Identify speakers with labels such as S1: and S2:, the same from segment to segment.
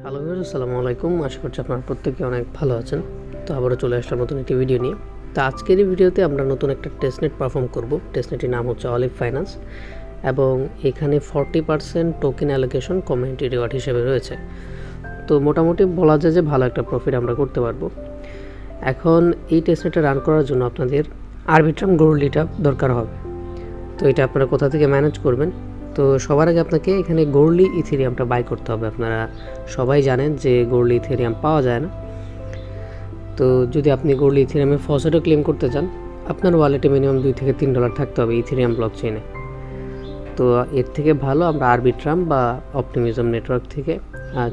S1: Hello viewers, আসসালামু আলাইকুম। আশা করছি আপনারা প্রত্যেকে অনেক ভালো আছেন। তো আবারও চলে আসলাম নতুন একটি ভিডিও নিয়ে। তো আজকের এই ভিডিওতে আমরা নতুন একটা টেস্টনেট পারফর্ম করব। টেস্টনেটের নাম হচ্ছে অলিভ ফাইন্যান্স এবং এখানে 40% টোকেন অ্যালোকেশন কমিউনিটি রিওয়ার্ড হিসেবে রয়েছে। তো মোটামুটি বলা যায় যে ভালো একটা প্রফিট আমরা করতে পারবো। এখন এই টেস্টনেটটা রান করার জন্য আপনাদের আরবিট্রাম গোল্ডিটা দরকার হবে। তো এটা আপনারা কোথা থেকে ম্যানেজ করবেন? তো সবার আগে আপনাকে এখানে গোল্ডলি ইথেরিয়ামটা বাই করতে হবে। আপনারা সবাই জানেন যে গোল্ডলি ইথেরিয়াম পাওয়া যায় না। তো যদি আপনি গোল্ডলি ইথেরিয়ামে ফসেটও ক্লেম করতে চান, আপনার ওয়ালেটে মিনিমাম $2 থেকে $3 থাকতে হবে ইথেরিয়াম ব্লক চেইনে। তো এর থেকে ভালো আমরা আরবিট্রাম বা অপটিমিজম নেটওয়ার্ক থেকে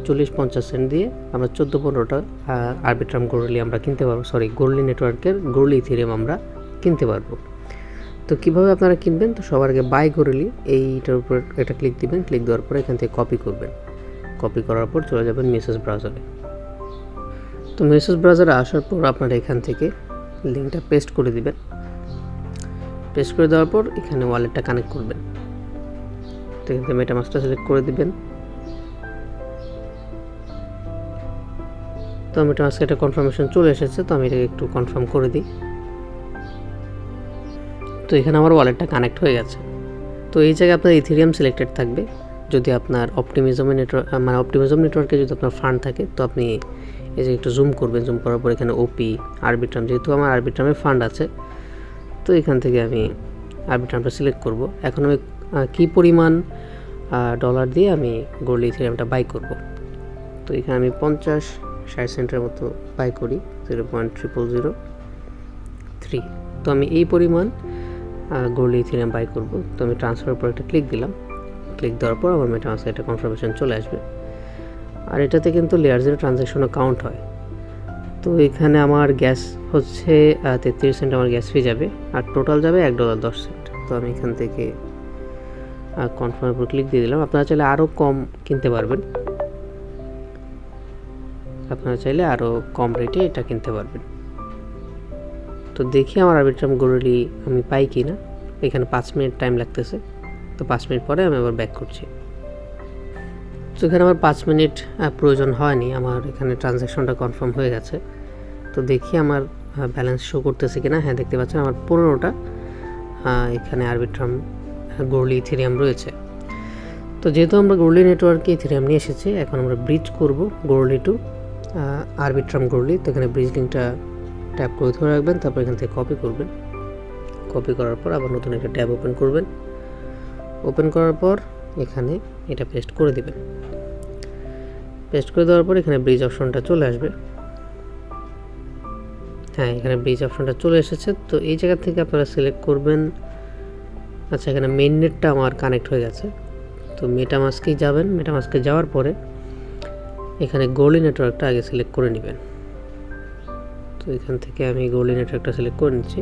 S1: 40-50 সেন্ট দিয়ে আমরা 14-15টা আরবিট্রাম গোল্ডলি আমরা কিনতে পারবো। গোল্ডলি নেটওয়ার্কের গোল্ডলি ইথেরিয়াম আমরা কিনতে পারবো। তো কীভাবে আপনারা কিনবেন? তো সবার আগে বাই গোল্ডলি এইটার উপর এটা ক্লিক দিবেন। ক্লিক দেওয়ার পরে এখান থেকে কপি করবেন। কপি করার পর চলে যাবেন মেসেজ ব্রাউজারে। তো মেসেজ ব্রাউজারে আসার পর আপনারা এখান থেকে লিঙ্কটা পেস্ট করে দিবেন। পেস্ট করে দেওয়ার পর এখানে ওয়ালেটটা কানেক্ট করবেন। তো এখান থেকে মেটামাস্কটা সিলেক্ট করে দিবেন। তো মেটামাস্কে একটা কনফার্মেশন চলে এসেছে। তো আমি এটাকে একটু কনফার্ম করে দিই। তো এখানে আমার ওয়ালেটটা কানেক্ট হয়ে গেছে। তো এই জায়গায় আপনার ইথেরিয়াম সিলেক্টেড থাকবে। যদি আপনার অপটিমিজমের নেটওয়ার্ক অপটিমিজম নেটওয়ার্কে যদি আপনার ফান্ড থাকে, তো আপনি এই যে একটু জুম করবেন। জুম করার পর এখানে ওপি আরবিট্রাম, যেহেতু আমার আরবিট্রামে ফান্ড আছে, তো এখান থেকে আমি আরবিট্রামটা সিলেক্ট করব। এখন আমি কী পরিমাণ ডলার দিয়ে আমি গোল্ড ইথেরিয়ামটা বাই করব। তো এখানে আমি 50-60 সেন্টের মতো বাই করি, 0.0003। তো আমি এই পরিমাণ গোল্ড ইথেরিয়াম বাই করব। তো আমি ট্রান্সফারের পর একটা ক্লিক দিলাম। ক্লিক দেওয়ার পর আমার মেটামাস্কে একটা কনফার্মেশন চলে আসবে। আর এটাতে কিন্তু লেয়ার 0 ট্রানজ্যাকশনও কাউন্ট হয়। তো এখানে আমার গ্যাস হচ্ছে 33 সেন্ট আমার গ্যাস ফি যাবে, আর টোটাল যাবে $1.10। তো আমি এখান থেকে কনফার্মের উপর ক্লিক দিয়ে দিলাম। আপনারা চাইলে আরও কম কিনতে পারবেন। আপনারা চাইলে আরও কম রেটে এটা কিনতে পারবেন। তো দেখি আমার আরবিট্রাম গোল্ডলি আমি পাই কি না। এখানে 5 মিনিট টাইম লাগতেছে। তো 5 মিনিট পরে আমি আবার ব্যাক করছি। তো এখানে আমার 5 মিনিট প্রয়োজন হয়নি, আমার এখানে ট্রানজ্যাকশনটা কনফার্ম হয়ে গেছে। তো দেখি আমার ব্যালেন্স শো করতেছে কিনা। হ্যাঁ, দেখতে পাচ্ছেন আমার 15টা এখানে আরবিট্রাম গোল্ডলি ইথেরিয়াম রয়েছে। তো যেহেতু আমরা গোল্ডলি নেটওয়ার্কে ইথেরিয়াম নিয়ে এসেছি, এখন আমরা ব্রিজ করব গোল্ডলি টু আরবিট্রাম গোল্ডলি। তো এখানে ব্রিজ লিঙ্কটা ট্যাপ করে ধরে রাখবেন, তারপর এখান থেকে কপি করবেন। কপি করার পর আবার নতুন একটা ট্যাব ওপেন করবেন। ওপেন করার পর এখানে এটা পেস্ট করে দিবেন। পেস্ট করে দেওয়ার পর এখানে ব্রিজ অপশনটা চলে আসবে। হ্যাঁ, এখানে ব্রিজ অপশনটা চলে এসেছে। তো এই জায়গা থেকে আপনারা সিলেক্ট করবেন। আচ্ছা, এখানে মেইন নেটটা আমার কানেক্ট হয়ে গেছে। তো মেটামাস্কেই যাবেন। মেটামাস্কে যাওয়ার পরে এখানে গোল্ডলি নেটওয়ার্কটা আগে সিলেক্ট করে নেবেন। তো এখান থেকে আমি গোল্ডলি নেটওয়ার্কটা সিলেক্ট করে নিচ্ছি।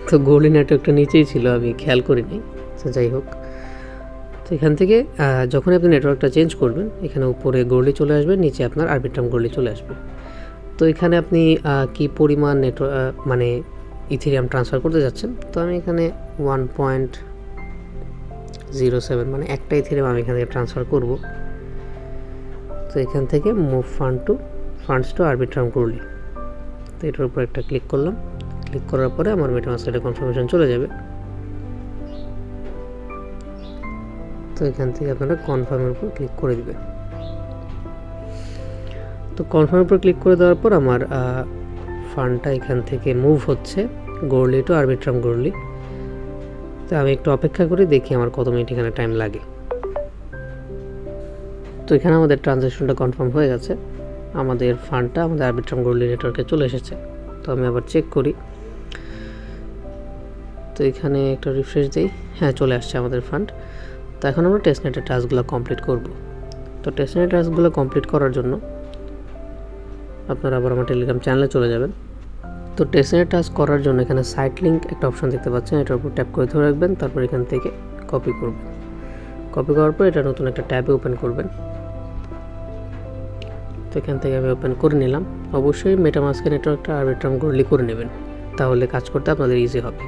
S1: তো গোল্ডলি নেটওয়ার্কটা নিচেই ছিল, আমি খেয়াল করিনি। তো যাই হোক, তো এখান থেকে যখন আপনি নেটওয়ার্কটা চেঞ্জ করবেন, এখানে উপরে গোল্ডলি চলে আসবে, নিচে আপনার আরবিট্রাম গোল্ডলি চলে আসবে। তো এখানে আপনি কি পরিমাণ মানে ইথেরিয়াম ট্রান্সফার করতে যাচ্ছেন। তো আমি এখানে 1.07 মানে একটা ইথেরিয়াম আমি এখান থেকে ট্রান্সফার করব। তো এখান থেকে মুভ ফান্ডস টু আরবিট্রাম গোল্ডলি। তো এটার উপর একটা ক্লিক করলাম। ক্লিক করার পরে আমার মেটামাস্কে কনফার্মেশন চলে যাবে। তো এখান থেকে আপনারা কনফার্মের উপর ক্লিক করে দিবেন। তো কনফার্মের উপর ক্লিক করে দেওয়ার পর আমার ফান্ডটা এখান থেকে মুভ হচ্ছে গোল্ডলি টু আরবিট্রাম গোল্ডলি। তো আমি একটু অপেক্ষা করে দেখি আমার কত মিনিট এখানে টাইম লাগে। তো এখানে আমাদের ট্রানজ্যাকশনটা কনফার্ম হয়ে গেছে। আমাদের ফান্ডটা আমাদের আরবিট্রাম গোল্ডলি নেটওয়ার্কে চলে এসেছে। তো আমি আবার চেক করি। তো এখানে একটা রিফ্রেশ দিই। হ্যাঁ, চলে আসছে আমাদের ফান্ড। তো এখন আমরা টেস্টনেটের টাস্কগুলো কমপ্লিট করব। তো টেস্টনেটের টাস্কগুলো কমপ্লিট করার জন্য আপনারা আবার আমার টেলিগ্রাম চ্যানেলে চলে যাবেন। তো টেস্টনেট টাস্ক করার জন্য এখানে সাইট লিঙ্ক একটা অপশন দেখতে পাচ্ছেন, এটার উপর ট্যাপ করে ধরে রাখবেন। তারপর এখান থেকে কপি করবেন। কপি করার পর এটা নতুন একটা ট্যাবে ওপেন করবেন। তো এখান থেকে আমি ওপেন করে নিলাম। অবশ্যই মেটামাস্কের নেটওয়ার্কটা আরবিট্রাম গ্রোলি করে নেবেন, তাহলে কাজ করতে আপনাদের ইজি হবে।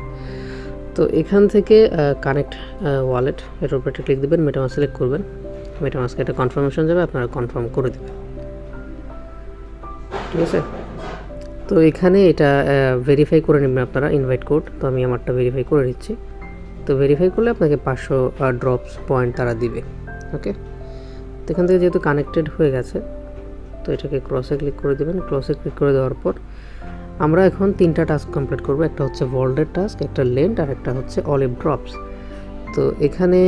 S1: তো এখান থেকে কানেক্ট ওয়ালেট এটার উপরে ক্লিক দেবেন, মেটামাস্ক সিলেক্ট করবেন, মেটামাস্কে একটা কনফার্মেশন যাবে, আপনারা কনফার্ম করে দেবেন। ঠিক আছে, তো এখানে এটা ভেরিফাই করে নেবেন আপনারা ইনভাইট কোড। তো আমি আমারটা ভেরিফাই করে নিচ্ছি। তো ভেরিফাই করলে আপনাকে 500 ড্রপস পয়েন্ট তারা দিবে। ওকে, তো এখান থেকে যেহেতু কানেক্টেড হয়ে গেছে, তো এটাকে ক্রসে ক্লিক করে দেবেন। ক্রসে ক্লিক করে দেওয়ার পর আমরা এখন 3টা টাস্ক কমপ্লিট করব। একটা হচ্ছে ভল্টের টাস্ক, একটা লেন্ড, আর একটা হচ্ছে অলিভ ড্রপস। তো এখানে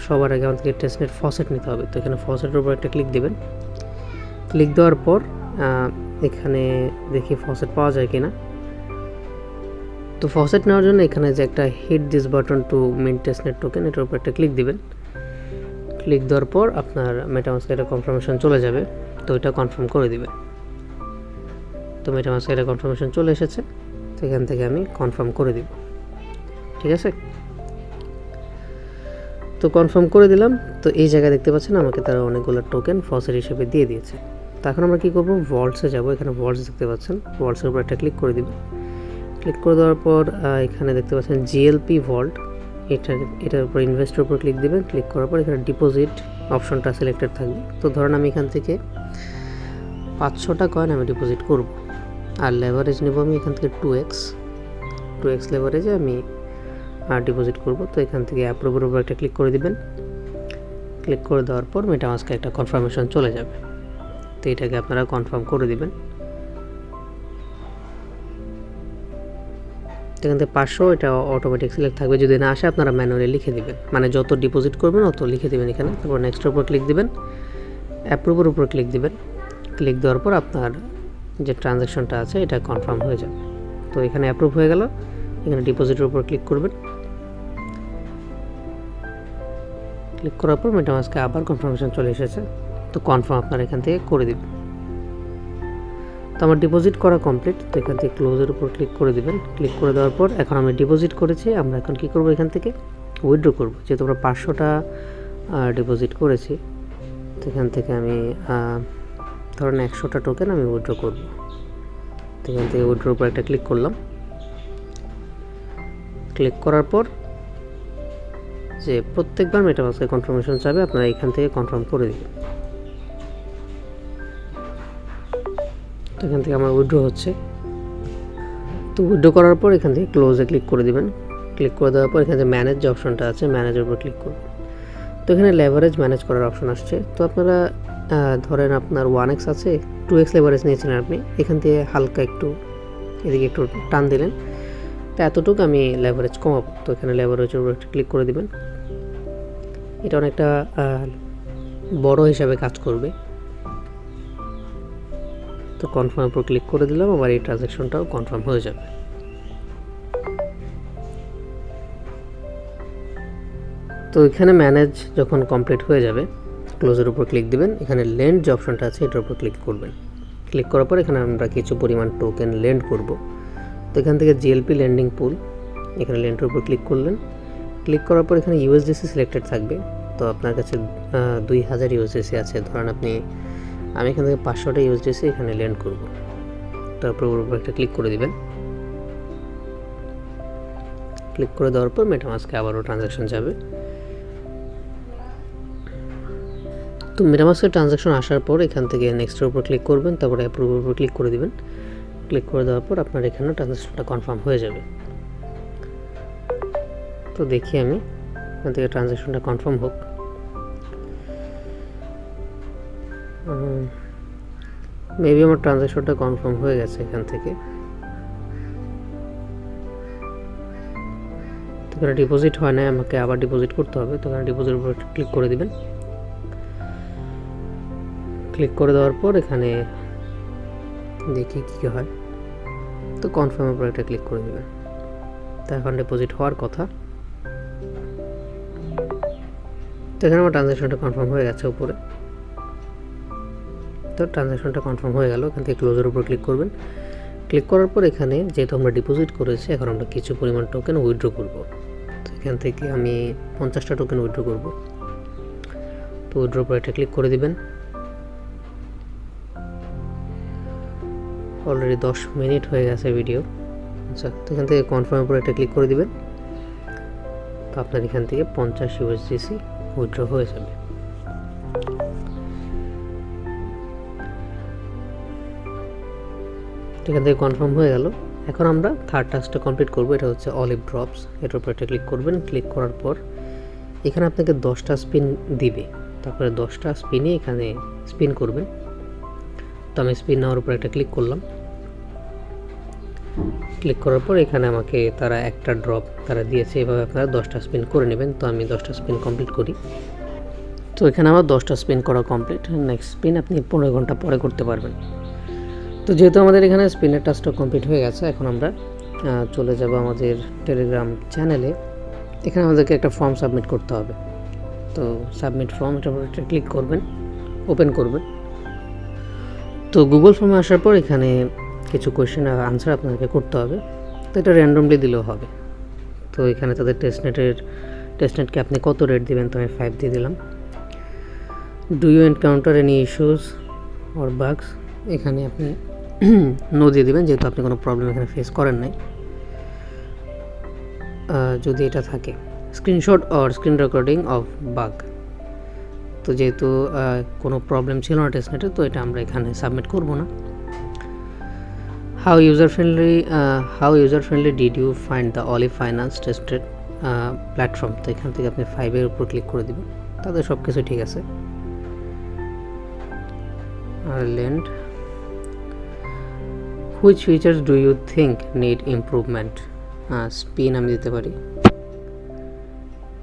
S1: সবার আগে আমাদেরকে টেস্টনেট ফসেট নিতে হবে। তো এখানে ফসেটের উপর একটা ক্লিক দেবেন। ক্লিক দেওয়ার পর এখানে দেখি ফসেট পাওয়া যায় কিনা। তো ফসেট নেওয়ার জন্য এখানে যে একটা hit this button to mint testnet token, এটার উপর একটা ক্লিক দিবেন। ক্লিক দেওয়ার পর আপনার মেটামাস্কে একটা কনফার্মেশন চলে যাবে, তো এটা কনফার্ম করে দিবেন। তো মেটামাস্কে একটা কনফার্মেশন চলে এসেছে, তো এখান থেকে আমি কনফার্ম করে দিব। ঠিক আছে, তো কনফার্ম করে দিলাম। তো এই জায়গায় দেখতে পাচ্ছেন আমাকে তারা অনেকগুলো টোকেন ফসেট হিসেবে দিয়ে দিয়েছে। তো এখন আমরা কী করবো, ভল্টসে যাব। এখানে ভল্টস দেখতে পাচ্ছেন, ভল্টসের উপর একটা ক্লিক করে দিব। ক্লিক করে দেওয়ার পর এখানে দেখতে পাচ্ছেন জিএলপি ভল্ট, এটার উপর ইনভেস্টের উপর ক্লিক দেবেন। ক্লিক করার পর এখানে ডিপোজিট অপশনটা সিলেক্টেড থাকবে। তো ধরেন আমি এখান থেকে 500টা কয়েন আমি ডিপোজিট করব, আর লেভারেজ নেব আমি এখান থেকে 2x লেভারেজে আমি ডিপোজিট করব। তো এখান থেকে অ্যাপ্রুভের উপর একটা ক্লিক করে দিবেন। ক্লিক করে দেওয়ার পর মেটামাস্কে একটা কনফার্মেশন চলে যাবে, তো এটাকে আপনারা কনফার্ম করে দিবেন। এখান থেকে 500 এটা অটোমেটিক সিলেক্ট থাকবে, যদি না আসে আপনারা ম্যানুয়ালি লিখে দিবেন, মানে যত ডিপোজিট করবেন অত লিখে দিবেন এখানে। তারপর নেক্সটের উপর ক্লিক দিবেন, অ্যাপ্রুভের উপর ক্লিক দিবেন। ক্লিক দেওয়ার পর আপনার যে ট্রানজ্যাকশনটা আছে এটা কনফার্ম হয়ে যাবে। তো এখানে অ্যাপ্রুভ হয়ে গেল। এখানে ডিপোজিটের উপর ক্লিক করবেন। ক্লিক করার পর মেটামাস্কে আবার কনফার্মেশন চলে এসেছে, তো কনফার্ম আপনারা এখান থেকে করে দিবেন। তো আমার ডিপোজিট করা কমপ্লিট। তো এখান থেকে ক্লোজের উপর ক্লিক করে দিবেন। ক্লিক করে দেওয়ার পর এখন আমি ডিপোজিট করেছি, আমরা এখন কী করবো, এখান থেকে উইথড্র করবো। যেহেতু আমরা 500টা ডিপোজিট করেছি, তো এখান থেকে আমি ধরেন 100টা টোকেন আমি উইথড্র করব। তো এখান থেকে উইথড্রর উপর একটা ক্লিক করলাম। ক্লিক করার পর যে প্রত্যেকবার মেটামাস্কে কনফার্মেশন চাবে, আপনারা এখান থেকে কনফার্ম করে দিবেন। তো এখান থেকে আমার উইথড্র হচ্ছে। তো উইথড্র করার পর এখান থেকে ক্লোজে ক্লিক করে দিবেন। ক্লিক করে দেওয়ার পর এখানে যে ম্যানেজ যে অপশনটা আছে, ম্যানেজের উপর ক্লিক করবেন। তো এখানে লেভারেজ ম্যানেজ করার অপশন আসছে। তো আপনারা ধরেন আপনার 1x আছে, 2x লেভারেজ নিয়েছিলেন আপনি, এখান থেকে হালকা একটু এদিকে একটু টান দিলেন, তো এতটুকু আমি লেভারেজ কমাবো। তো এখানে লেভারেজের উপর একটা ক্লিক করে দিবেন। এটা অনেকটা বড় হিসাবে কাজ করবে। তো কনফার্ম উপর ক্লিক করে দিলাম, আবার এই ট্রানজ্যাকশনটাও কনফার্ম হয়ে যাবে। তো এখানে ম্যানেজ যখন কমপ্লিট হয়ে যাবে, ক্লোজের উপর ক্লিক দিবেন। এখানে লেন্ড যে অপশনটা আছে এটার উপর ক্লিক করবেন। ক্লিক করার পর এখানে আমরা কিছু পরিমাণ টোকেন লেন্ড করব। তো এখান থেকে জিএলপি লেন্ডিং পুল, এখানে লেন্ডের উপর ক্লিক করলেন। ক্লিক করার পর এখানে ইউএসডিসি সিলেক্টেড থাকবে। তো আপনার কাছে 2000 ইউএসডিসি আছে, ধরেন আমি এখান থেকে 500টা ইউএসডিসি এখানে লেন্ড করব। তারপর ওর উপর একটা ক্লিক করে দিবেন। ক্লিক করে দেওয়ার পর মেটামাস্কে আবারও ট্রানজ্যাকশন যাবে। তো মেটামাস্কের ট্রানজ্যাকশন আসার পর এখান থেকে নেক্সটের উপর ক্লিক করবেন, তারপরে অ্যাপ্রুভের উপর ক্লিক করে দিবেন। ক্লিক করে দেওয়ার পর আপনার এখানে ট্রানজ্যাকশনটা কনফার্ম হয়ে যাবে। তো দেখি আমি এখান থেকে ট্রানজ্যাকশনটা কনফার্ম হোক। মেবি আমার ট্রানজ্যাকশনটা কনফার্ম হয়ে গেছে এখান থেকে। তো এখানে ডিপোজিট হয় না, আমাকে আবার ডিপোজিট করতে হবে। তো এখানে ডিপোজিটের উপর ক্লিক করে দিবেন। ক্লিক করে দেওয়ার পর এখানে দেখি কী হয়। তো কনফার্মের উপর একটা ক্লিক করে দেবেন। তো এখন ডিপোজিট হওয়ার কথা। তো এখানে আমার ট্রানজ্যাকশনটা কনফার্ম হয়ে গেছে উপরে। তো ট্রানজ্যাকশনটা কনফার্ম হয়ে গেল। এখান থেকে ক্লোজের উপর ক্লিক করবেন। ক্লিক করার পর এখানে যেহেতু আমরা ডিপোজিট করেছি, এখন আমরা কিছু পরিমাণ টোকেন উইথড্র করব। তো এখান থেকে আমি 50টা টোকেন উইথড্র করব। তো উইথড্র উপর একটা ক্লিক করে দিবেন। অলরেডি 10 মিনিট হয়ে গেছে ভিডিও। আচ্ছা, তো এখান থেকে কনফার্মের উপর একটা ক্লিক করে দিবেন। তো আপনার এখান থেকে 50 USDC উইথড্র হয়ে যাবে। এখান থেকে কনফার্ম হয়ে গেল। এখন আমরা থার্ড টাস্কটা কমপ্লিট করব, এটা হচ্ছে অলিভ ড্রপস। এটার উপর একটা ক্লিক করবেন। ক্লিক করার পর এখানে আপনাকে 10টা স্পিন দিবে, তারপরে 10টা স্পিনে এখানে স্পিন করবেন। তো আমি স্পিন নেওয়ার উপর একটা ক্লিক করলাম। ক্লিক করার পর এখানে আমাকে তারা একটা ড্রপ তারা দিয়েছে, এভাবে আপনারা 10টা স্পিন করে নেবেন। তো আমি 10টা স্পিন কমপ্লিট করি। তো এখানে আমার 10টা স্পিন করা কমপ্লিট। নেক্সট স্পিন আপনি 15 ঘন্টা পরে করতে পারবেন। তো যেহেতু আমাদের এখানে স্পিনের টাস্কটা কমপ্লিট হয়ে গেছে, এখন আমরা চলে যাব আমাদের টেলিগ্রাম চ্যানেলে। এখানে আমাদেরকে একটা ফর্ম সাবমিট করতে হবে। তো সাবমিট ফর্ম, এটার উপর একটা ক্লিক করবেন, ওপেন করবেন। তো গুগল ফর্মে আসার পর এখানে কিছু কোয়েশ্চেন আর আনসার আপনাকে করতে হবে। তো এটা র্যান্ডমলি দিলেও হবে। তো এখানে তাদের টেস্টনেটকে আপনি কত রেট দিবেন, তো আমি 5 দিয়ে দিলাম। Do you encounter any issues or bugs, এখানে আপনি নো দিয়ে দেবেন, যেহেতু আপনি কোনো প্রবলেম এখানে ফেস করেন নাই। যদি এটা থাকে screenshot or screen recording of bug, তো যেহেতু কোনো প্রবলেম ছিল না টেস্টনেটে, তো এটা আমরা এখানে সাবমিট করব না। How user friendly did you find the Olive Finance tested platform, তো এখান থেকে আপনি 5-এর উপর ক্লিক করে দেবেন। তাদের সব কিছু ঠিক আছে। Ireland, which features do you think need improvement, স্পিন আমি দিতে পারি।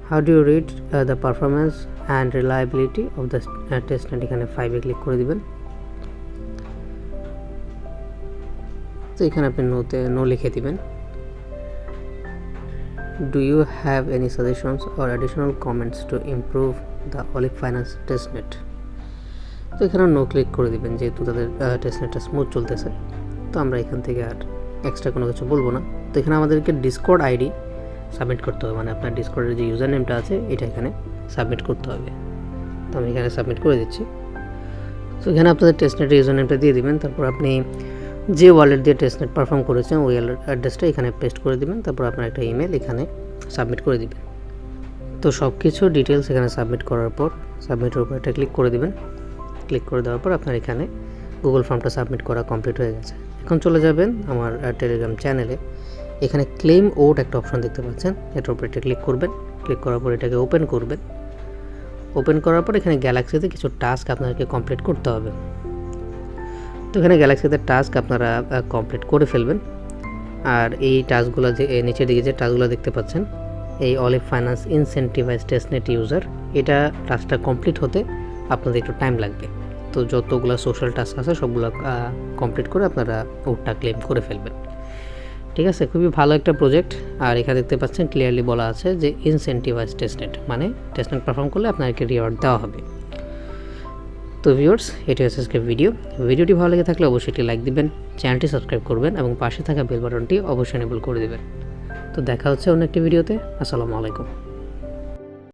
S1: How do you read the performance and reliability of the testnet, এখানে 5-এ ক্লিক করে দিবেন। তো এখানে আপনি নো লিখে দিবেন। Do you have any suggestions or additional comments to improve the Olive Finance testnet, তো এখানে নো ক্লিক করে দিবেন, যেহেতু তাদের টেস্টনেটটা স্মুথ চলতেছে। তো আমরা এখান থেকে আর এক্সট্রা কোনো কিছু বলবো না। তো এখানে আমাদেরকে ডিসকর্ড আইডি সাবমিট করতে হবে, মানে আপনার ডিসকর্ডের যে ইউজার নেমটা আছে এটা এখানে সাবমিট করতে হবে। তো আমি এখানে সাবমিট করে দিচ্ছি। তো এখানে আপনাদের টেস্টনেটের ইউজার নেমটা দিয়ে দিবেন। তারপর আপনি যে ওয়ালেট দিয়ে টেস্টনেট পারফর্ম করেছেন ওই অ্যাড্রেসটা এখানে পেস্ট করে দিবেন। তারপর আপনার একটা ইমেল এখানে সাবমিট করে দিবেন। তো সব কিছু ডিটেলস এখানে সাবমিট করার পর সাবমিটের উপর একটা ক্লিক করে দিবেন। ক্লিক করে দেওয়ার পর আপনার এখানে গুগল ফর্মটা সাবমিট করা কমপ্লিট হয়ে গেছে। এখন চলে যাবেন আমার টেলিগ্রাম চ্যানেলে। এখানে ক্লেম ওট একটা অপশন দেখতে পাচ্ছেন, এটার উপর একটা ক্লিক করবেন। ক্লিক করার পর এটাকে ওপেন করবেন। ওপেন করার পর এখানে গ্যালাক্সিতে কিছু টাস্ক আপনাদেরকে কমপ্লিট করতে হবে। তো এখানে গ্যালাক্সিতে টাস্ক আপনারা কমপ্লিট করে ফেলবেন। আর এই টাস্কগুলো যে নিচের দিকে যে টাস্কগুলো দেখতে পাচ্ছেন, এই olive finance incentivise testnet user, এটা টাস্কটা কমপ্লিট হতে আপনাদের একটু টাইম লাগবে। তো যতগুলো সোশ্যাল টাস্ক আছে সবগুলো কমপ্লিট করে আপনারা ওটা ক্লেম করে ফেলবেন। ঠিক আছে, খুবই ভালো একটা প্রজেক্ট। আর এখানে দেখতে পাচ্ছেন ক্লিয়ারলি বলা আছে যে ইনসেন্টিভাইজ টেস্টনেট, মানে টেস্টনেট পারফর্ম করলে আপনাকে রিওয়ার্ড দেওয়া হবে। তো ভিউয়ার্স, এটি হচ্ছে আজকের ভিডিওটি ভালো লেগে থাকলে অবশ্যই একটি লাইক দিবেন, চ্যানেলটি সাবস্ক্রাইব করবেন এবং পাশে থাকা বেল বাটনটি অবশ্যই এনেবল করে দেবেন। তো দেখা হচ্ছে অন্য একটি ভিডিওতে। আসসালামু আলাইকুম।